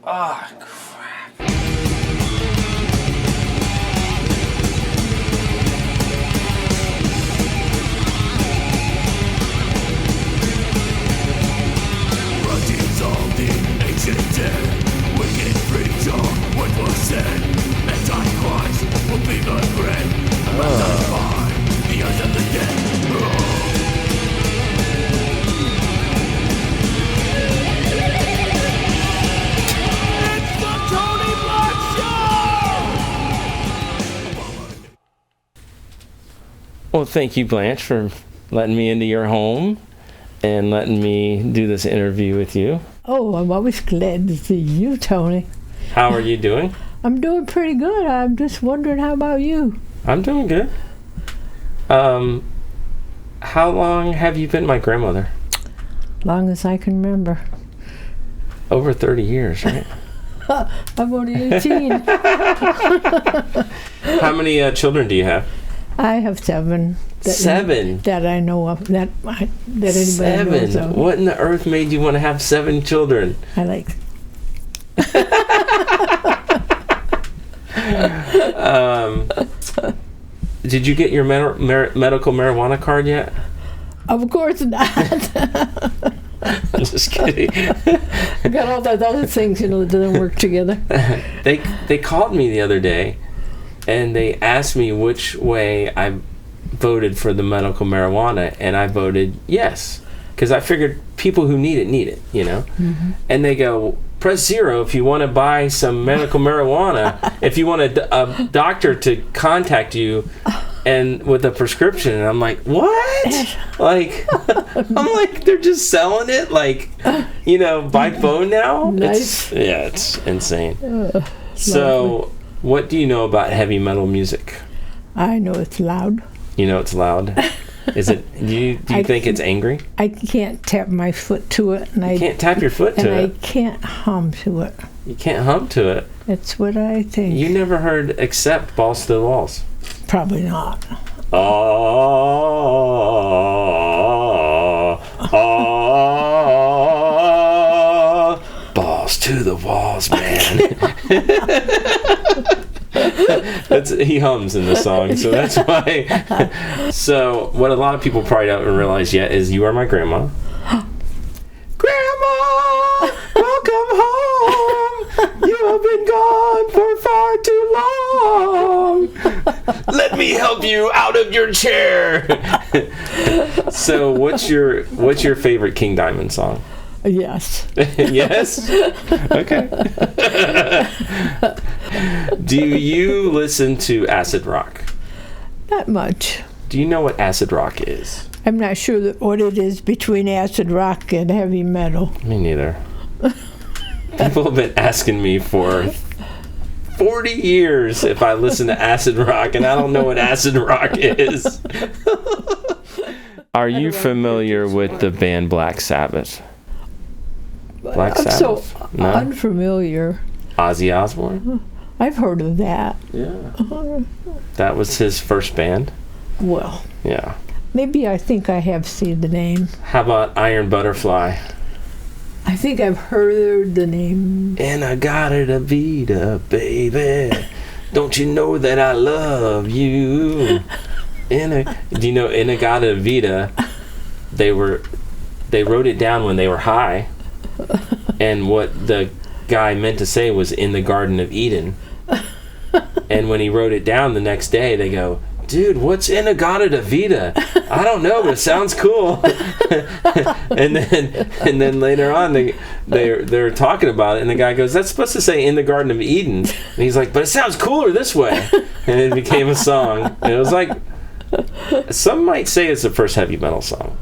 Ah, crap. Writings of the ancient dead, wicked preacher, what was said, Antichrist will be the bread, left by the eyes of the dead. It's the Tony Blakk Show! Well, thank you, Blanche, for letting me into your home and letting me do this interview with you. Oh, I'm always glad to see you, Tony. How are you doing? I'm doing pretty good. I'm just wondering, how about you? I'm doing good. How long have you been my grandmother? Long as I can remember. Over 30 years, right? I'm only 18. How many children do you have? I have 7. Seven? That I know of. That anybody Seven? knows of. What in the earth made you want to have 7 children? I like. Did you get your medical marijuana card yet? Of course not. I'm just kidding. I got all those other things, that didn't work together. They called me the other day, and they asked me which way I voted for the medical marijuana, and I voted yes, because I figured people who need it, Mm-hmm. And they go, press 0 if you want to buy some medical marijuana, if you want a doctor to contact you and with a prescription. And I'm like, what? Like, I'm like, they're just selling it, like, by phone now? Nice. It's insane. So, what do you know about heavy metal music? I know it's loud. You know it's loud. Is it? Do you think it's angry? I can't tap my foot to it, and You can't tap your foot to I it. can't hum to it. You can't hum to it. That's what I think. You never heard "Except Balls to the Walls." Probably not. Balls to the walls, man. He hums in the song, so that's why. So what a lot of people probably don't realize yet is you are my grandma. Grandma, welcome home. You have been gone for far too long. Let me help you out of your chair. So what's your favorite King Diamond song? Yes. Yes? Okay. Do you listen to acid rock? Not much. Do you know what acid rock is? I'm not sure what it is between acid rock and heavy metal. Me neither. People have been asking me for 40 years if I listen to acid rock, and I don't know what acid rock is. Are you familiar with the band Black Sabbath? Black I'm Sabbath? so No? unfamiliar. Ozzy Osbourne? I've heard of that. Yeah. That was his first band? Well, Yeah. maybe I think I have seen the name. How about Iron Butterfly? I think I've heard the name. And I got it, a Vita, baby. Don't you know that I love you? Do you know Inagata Vita? They wrote it down when they were high, and what the guy meant to say was in the Garden of Eden. And when he wrote it down the next day, they go, dude, what's Inagata Vita? I don't know, but it sounds cool. and then later on, they're talking about it, and the guy goes, that's supposed to say in the Garden of Eden. And he's like, but it sounds cooler this way. And it became a song. And it was like, some might say it's the first heavy metal song.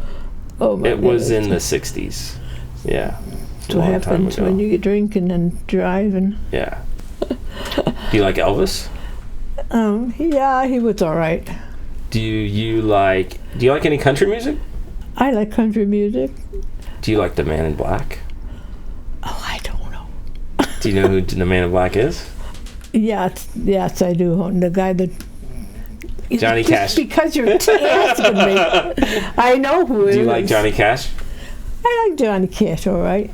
Oh my It was goodness. in the 60s. Yeah. That's what happens when you get drinking and driving. Yeah. Do you like Elvis? Yeah, he was all right. Do you like any country music? I like country music. Do you like the Man in Black? Oh, I don't know. Do you know who the Man in Black is? Yes, I do. The guy that Johnny Just Cash. because you're asking me. I know who it is. Do you like Johnny Cash? I like Johnny Cash, all right.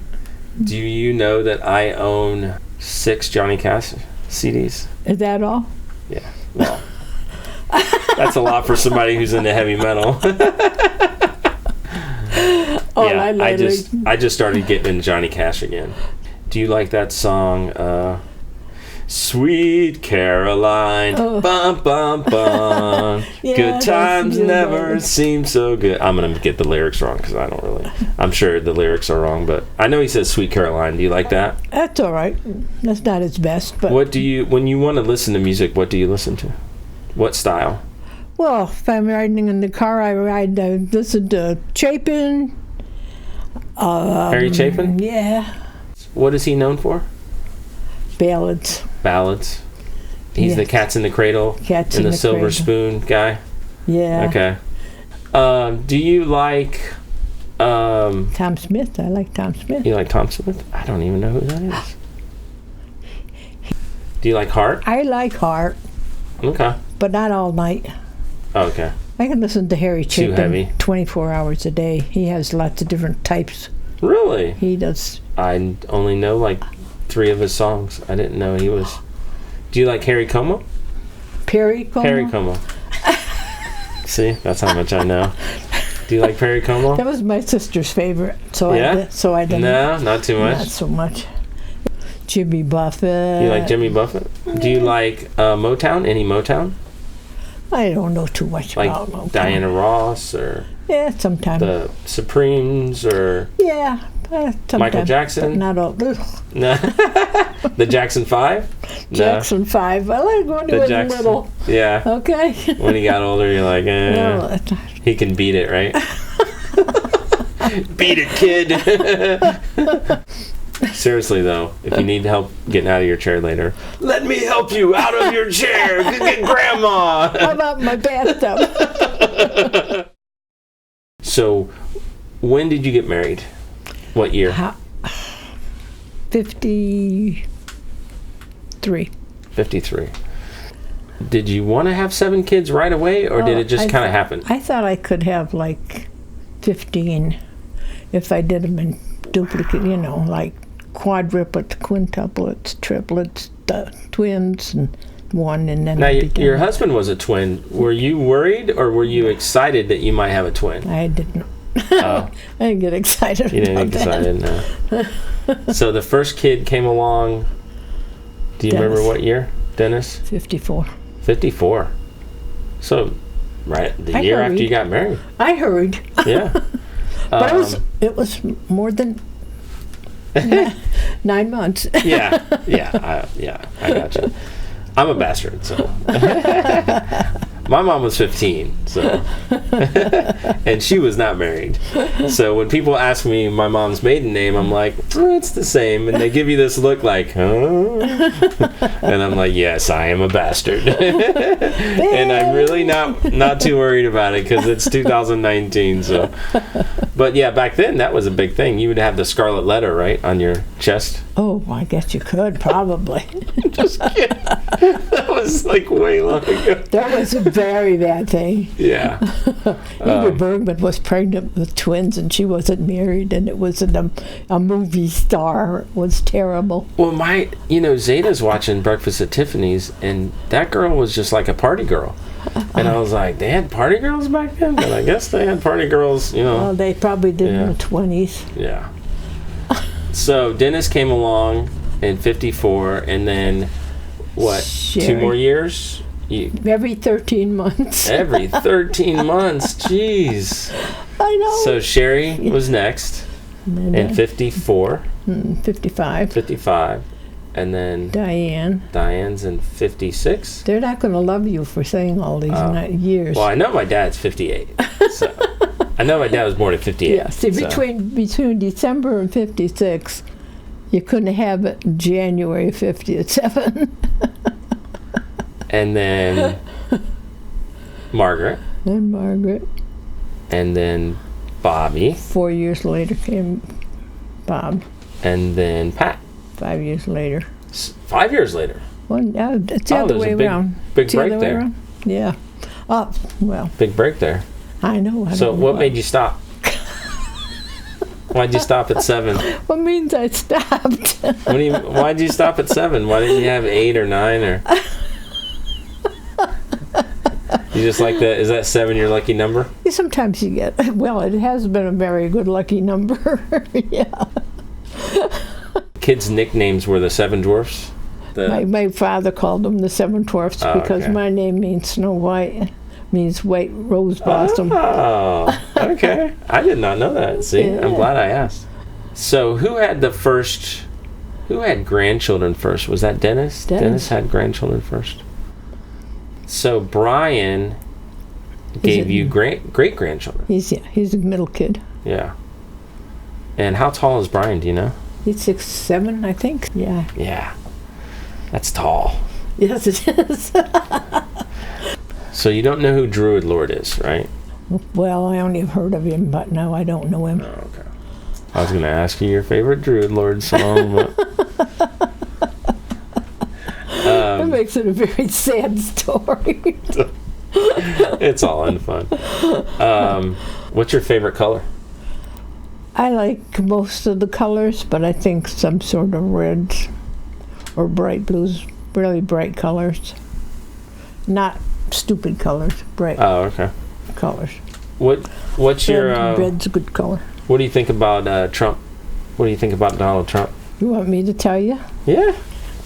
Do you know that I own 6 Johnny Cash CDs? Is that all? Yeah. Well, that's a lot for somebody who's into heavy metal. Oh, Yeah, I just started getting into Johnny Cash again. Do you like that song, Sweet Caroline, bum bum bum, Yeah, good that's times good. never seem so good. I'm gonna get the lyrics wrong because I don't really. I'm sure the lyrics are wrong, but I know he says Sweet Caroline. Do you like that? That's all right. That's not his best, but What do you, when you want to listen to music, what do you listen to? What style? well, if I'm riding in the car, I listen to Chapin. Harry Chapin? Yeah, What is he known for? ballads. Ballads. He's the Yes. Cats in the Cradle Cats and in the Silver Cradle. Spoon guy. Yeah. Okay. Do you like? Tom Smith. I like Tom Smith. You like Tom Smith? I don't even know who that is. Do you like Heart? I like Hart, Okay. but not all night. Oh, okay. I can listen to Harry Too Chapin heavy. 24 hours a day. He has lots of different types. Really? He does. I only know like 3 of his songs. I didn't know he was. Do you like Harry Como? Perry Como? Perry Como. See, that's how much I know. Do you like Perry Como? That was my sister's favorite, so Yeah? I didn't. No, not too Not much. so much. Jimmy Buffett. You like Jimmy Buffett? Do you like Motown? Any Motown? I don't know too much Like about Motown. Diana Ross or Yeah, sometimes. the Supremes or Yeah, sometimes. Michael Jackson? But not all. Ugh. no. The Jackson 5? No. Jackson 5. I like when he The was Jackson. little. Yeah. Okay. When he got older, you're like, No, he can beat it, right? Beat it, kid. Seriously, though, if you need help getting out of your chair later, let me help you out of your chair. Get Grandma. how about my bathtub? So, when did you get married? What year? 53. 53. Did you want to have 7 kids right away, or did it just kind of happen? I thought I could have like 15 if I did them in duplicate, like quadruplets, quintuplets, triplets, twins, and one, and then Now, I'd be done. your husband was a twin. Were you worried, or were you excited that you might have a twin? I didn't. Oh. I didn't get excited. You didn't about get that. excited, no. So the first kid came along. Do you remember Dennis. what year? Dennis? 54. 54. So, right the I year after hurried. you got married. I hurried, Yeah. but it was more than 9 months. Yeah. I got you. I'm a bastard, so. My mom was 15, so. And she was not married. So when people ask me my mom's maiden name, I'm like, it's the same. And they give you this look like, huh? And I'm like, yes, I am a bastard. And I'm really not too worried about it because it's 2019, so. But yeah, back then that was a big thing. You would have the scarlet letter, right, on your chest. Oh, I guess you could, probably. Just kidding. That was like way long ago. That was a very bad thing. Yeah. Ingrid Bergman was pregnant with twins, and she wasn't married, and it was a movie star. It was terrible. Well, Zeta's watching Breakfast at Tiffany's, and that girl was just like a party girl. And I was like, they had party girls back then? But I guess they had party girls, Well, they probably did in Yeah. the 20s. Yeah. So Dennis came along in 54, and then, what, 2 Sherry. more years? Every 13 months. Every 13 months. Jeez. I know. So Sherry was next And in then, 54, 55. 55, and then Diane. Diane's in 56. They're not going to love you for saying all these years. Well, I know my dad's 58. So I know my dad was born in 58. Yeah, see, so. between December and 56, you couldn't have it in January 57. And then Margaret, And Margaret. and then Bobby, 4 years later came Bob. and then Pat. 5 years later. 5 years later. Well, it's the other there's way a big- around. big It's the break other way there. around. Yeah. Oh, well, Big break there. I know. So what made you stop? Why'd you stop at 7? What means I stopped? Why'd you stop at 7? Why didn't you have 8 or 9 or? You just like that? Is that 7 your lucky number? Sometimes you get. Well, it has been a very good lucky number. Yeah. Kids' nicknames were the Seven Dwarfs. My father called them the Seven Dwarfs because my name means Snow White, means white rose blossom. Oh, okay. I did not know that. See, Yeah. I'm glad I asked. So, who had grandchildren first? Was that Dennis? Dennis had grandchildren first. So Brian gave you great grandchildren. He's a middle kid. Yeah. And how tall is Brian? Do you know? He's 6'7", I think. Yeah. Yeah. That's tall. Yes, it is. So you don't know who Druid Lord is, right? Well, I only have heard of him, but no, I don't know him. Oh, okay. I was going to ask you your favorite Druid Lord song, but... That makes it a very sad story. It's all in fun. What's your favorite color? I like most of the colors, but I think some sort of reds or bright blues, really bright colors. Not stupid colors, bright Oh, okay. colors. What's your... Red's a good color. What do you think about Trump? What do you think about Donald Trump? You want me to tell you? Yeah.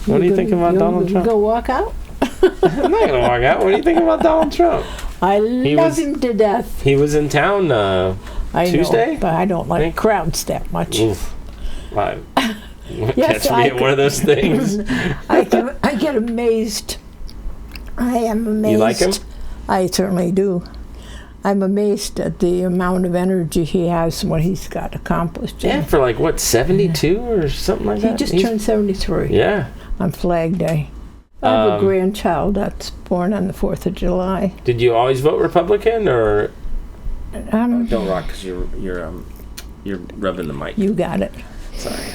What do you think about Donald Trump? Go walk out? I'm not going to walk out. What do you think about Donald Trump? I love him to death. He was in town Tuesday? Know, but I don't like crowds that much. Oof. Yes, catch me at one of those things. I get amazed. I am amazed. You like him? I certainly do. I'm amazed at the amount of energy he has and what he's got accomplished. Yeah, for like, what, 72 or something like that? He just turned 73. Yeah. On Flag Day. I have a grandchild that's born on the 4th of July. Did you always vote Republican, or... Don't rock, because you're rubbing the mic. You got it. Sorry.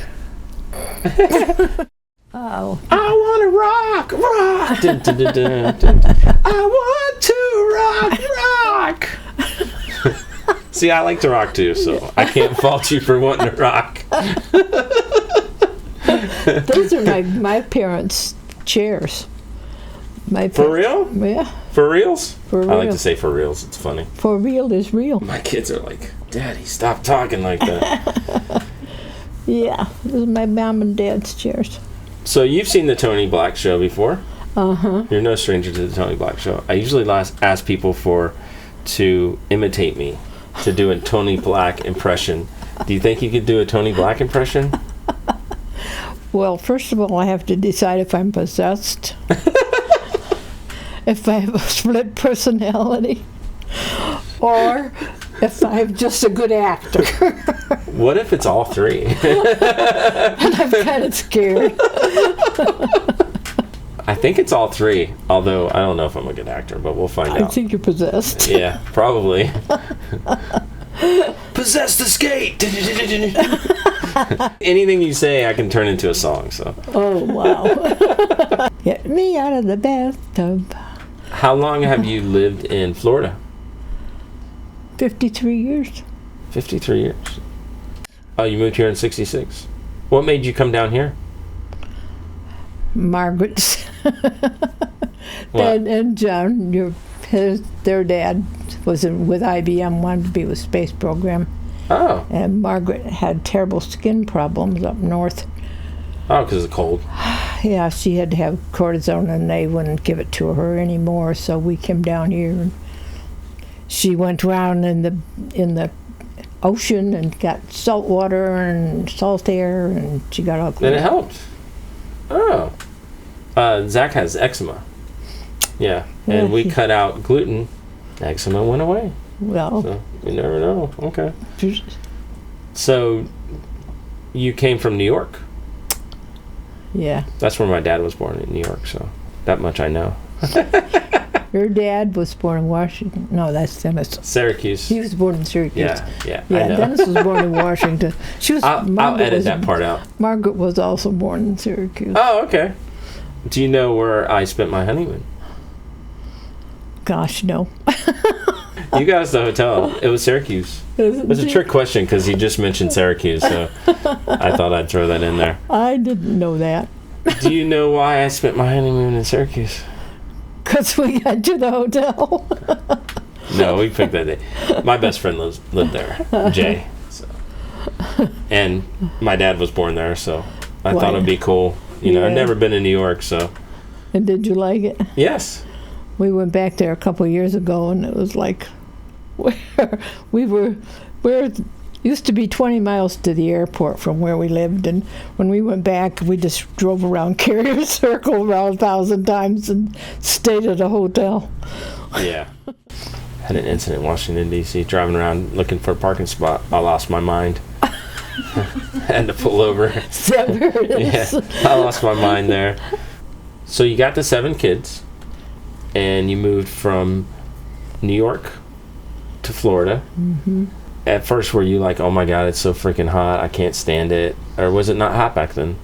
Oh. I want to rock! Dun, dun, dun, dun, dun. I want to rock! See, I like to rock too, so I can't fault you for wanting to rock. Those are my parents' chairs. For real? Yeah. For reals? For real. I like to say for reals. It's funny. For real is real. My kids are like, Daddy, stop talking like that. Yeah, those are my mom and dad's chairs. So you've seen the Tony Blakk Show before? Uh-huh. You're no stranger to the Tony Blakk Show. I usually ask people to imitate me, to do a Tony Blakk impression. Do you think you could do a Tony Blakk impression? Well, first of all, I have to decide if I'm possessed, if I have a split personality, or if I'm just a good actor. What if it's all three? And I'm kind of scared. I think it's all three, although I don't know if I'm a good actor, but we'll find out. I think you're possessed. Yeah, probably. Possessed to skate! Anything you say, I can turn into a song, so. Oh, wow. Get me out of the bathtub. How long have you lived in Florida? 53 years. 53 years. Oh, you moved here in 66. What made you come down here? Margaret's dad and John, their dad was with IBM, wanted to be with space program. Oh. And Margaret had terrible skin problems up north. Oh, because it's cold. Yeah, she had to have cortisone, and they wouldn't give it to her anymore. So we came down here, and she went around in the ocean and got salt water and salt air, and she got all clean. And it helped. Oh. Zach has eczema. Yeah. And we cut out gluten. Eczema went away. Well. So you never know. Okay. So you came from New York. Yeah. That's where my dad was born, in New York, so that much I know. Your dad was born in Washington. No, that's Dennis. Syracuse. He was born in Syracuse. Yeah, Yeah, I know. Dennis was born in Washington. I'll edit that part out. Margaret was also born in Syracuse. Oh, okay. Do you know where I spent my honeymoon? gosh, no. You got us the hotel. It was Syracuse. It was a trick question because you just mentioned Syracuse, so I thought I'd throw that in there. I didn't know that. Do you know why I spent my honeymoon in Syracuse? Because we got to the hotel. No, we picked that day. My best friend lived there, Jay. So. And my dad was born there, so I thought it'd be cool. You know, I'd never been in New York, so. And did you like it? Yes. We went back there a couple of years ago, and it was like, where used to be 20 miles to the airport from where we lived, and when we went back, we just drove around Carrier Circle around 1,000 times and stayed at a hotel. Yeah. Had an incident in Washington, D.C., driving around looking for a parking spot. I lost my mind. Had to pull over. Is that where it is? Yeah, I lost my mind there. So you got the 7 kids, and you moved from New York to Florida. Mm-hmm. At first, were you like, oh my God, it's so freaking hot, I can't stand it? Or was it not hot back then?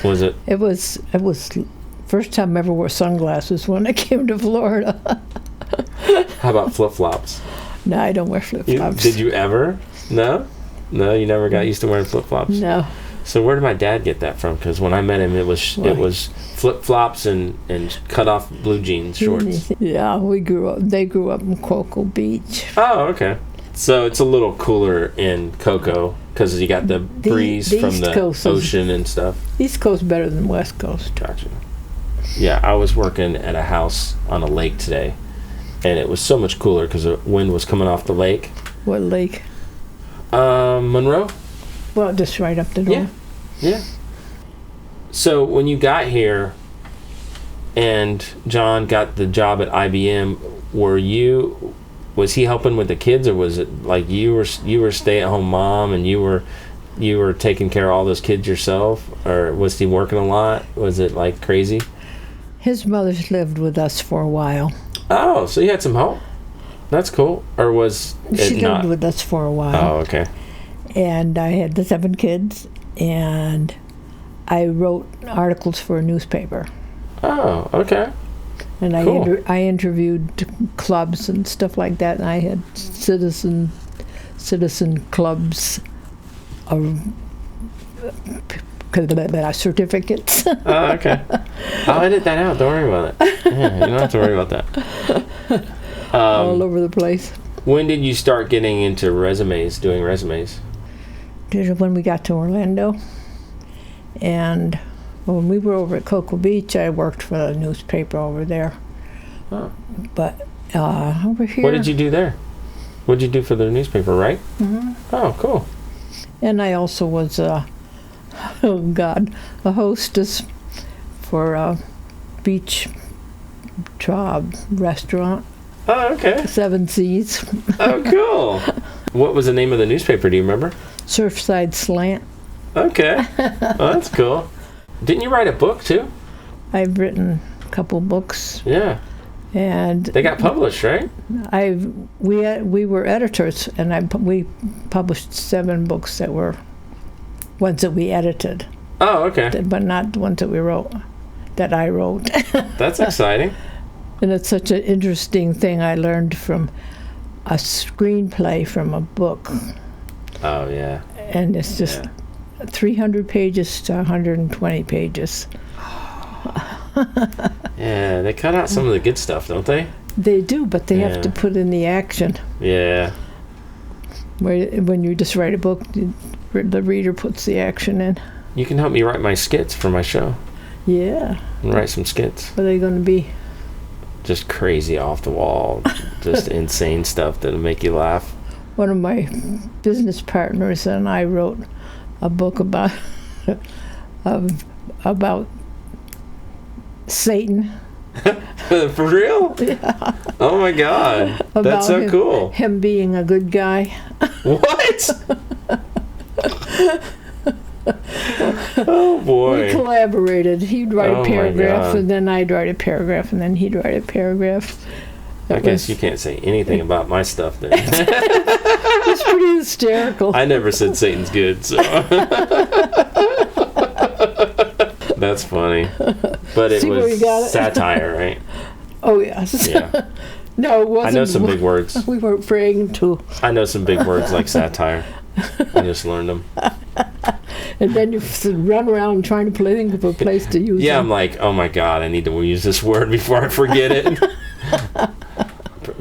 Was it? It was first time I ever wore sunglasses when I came to Florida. How about flip-flops? No, I don't wear flip-flops. Did you ever? No? No, you never got used to wearing flip-flops? No. So where did my dad get that from? Because when I met him, it was flip-flops and cut-off blue jeans shorts. Yeah, they grew up in Cocoa Beach. Oh, okay. So it's a little cooler in Cocoa because you got the breeze from the ocean and stuff. East Coast better than West Coast. Gotcha. Yeah, I was working at a house on a lake today, and it was so much cooler because the wind was coming off the lake. What lake? Monroe. Well, just right up the door. Yeah. So when you got here and John got the job at IBM, was he helping with the kids, or was it like you were stay-at-home mom and you were taking care of all those kids yourself, or was he working a lot? Was it like crazy? His mother's lived with us for a while. Oh, so you had some help. That's cool. Or was it She not? lived with us for a while. Oh, okay. And I had the 7 kids, and I wrote articles for a newspaper. Oh, okay. And Cool. I interviewed clubs and stuff like that, and I had citizen clubs certificates. Oh, okay. I'll edit that out. Don't worry about it. Yeah, you don't have to worry about that. All over the place. When did you start getting into doing resumes? When we got to Orlando, and when we were over at Cocoa Beach, I worked for the newspaper over there. Oh. But over here... What did you do there? What did you do for the newspaper, right? Mm-hmm. Oh, cool. And I also was, a hostess for a beach restaurant. Oh, okay. 7 Seas. Oh, cool. What was the name of the newspaper? Do you remember? Surfside Slant. Okay. Oh, that's cool. Didn't you write a book, too? I've written a couple books. Yeah. And they got published, right? We were editors, and we published 7 books that were ones that we edited. Oh, okay. But not the ones that I wrote. That's exciting. And it's such an interesting thing. I learned from a screenplay from a book. Oh, yeah. And it's just 300 pages to 120 pages. Yeah, they cut out some of the good stuff, don't they? They do, but they have to put in the action. Yeah. When you just write a book, the reader puts the action in. You can help me write my skits for my show. Yeah. And write some skits. Are they going to be? Just crazy, off the wall, just insane stuff that'll make you laugh. One of my business partners and I wrote a book about Satan. For real? Yeah. Oh my God. That's so cool. Him being a good guy. What? Oh boy. We collaborated. He'd write a paragraph, and then I'd write a paragraph, and then he'd write a paragraph. I guess you can't say anything about my stuff then. It's pretty hysterical. I never said Satan's good, so. That's funny. But it was satire, right? Oh, yes. Yeah. No, it wasn't. I know some big words. We weren't praying to. I know some big words like satire. I just learned them. And then you run around trying to think of a place to use Yeah, them. I'm like, oh my God, I need to use this word before I forget it.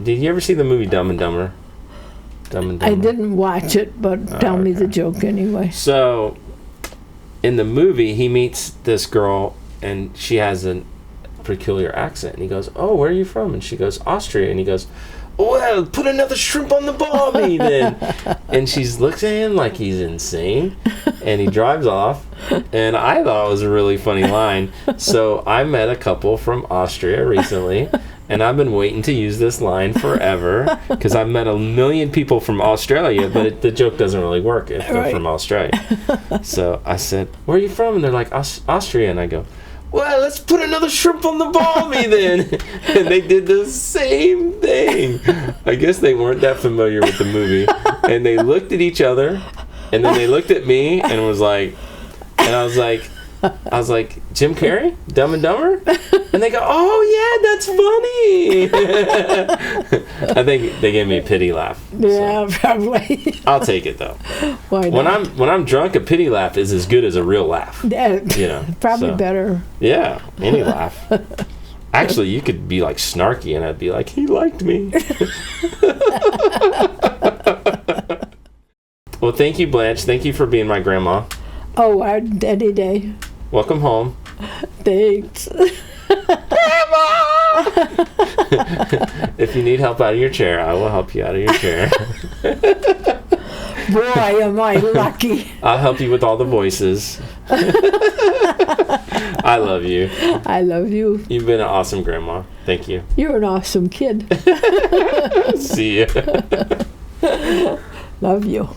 Did you ever see the movie Dumb and Dumber? Dumb and Dumber. I didn't watch it, but tell me the joke anyway. So, in the movie, he meets this girl, and she has a peculiar accent. And he goes, oh, where are you from? And she goes, Austria. And he goes, well, put another shrimp on the barbie then. And she looks at him like he's insane. And he drives off. And I thought it was a really funny line. So I met a couple from Austria recently. And I've been waiting to use this line forever. Because I've met a million people from Australia. But the joke doesn't really work if they're from Australia. So I said, where are you from? And they're like, Austria. And I go, well, let's put another shrimp on the barbie then. And they did the same thing. I guess they weren't that familiar with the movie. And they looked at each other, and then they looked at me and was like, and I was like, Jim Carrey, Dumb and Dumber? And they go, oh, yeah, that's funny. I think they gave me a pity laugh. Yeah, so. Probably. I'll take it, though. Why not? When I'm drunk, a pity laugh is as good as a real laugh. Yeah, you know, probably better. Yeah, any laugh. Actually, you could be like snarky, and I'd be like, he liked me. Well, thank you, Blanche. Thank you for being my grandma. Oh, any day. Welcome home. Thanks. Grandma! If you need help out of your chair, I will help you out of your chair. Boy, am I lucky. I'll help you with all the voices. I love you. I love you. You've been an awesome grandma. Thank you. You're an awesome kid. See ya. Love you.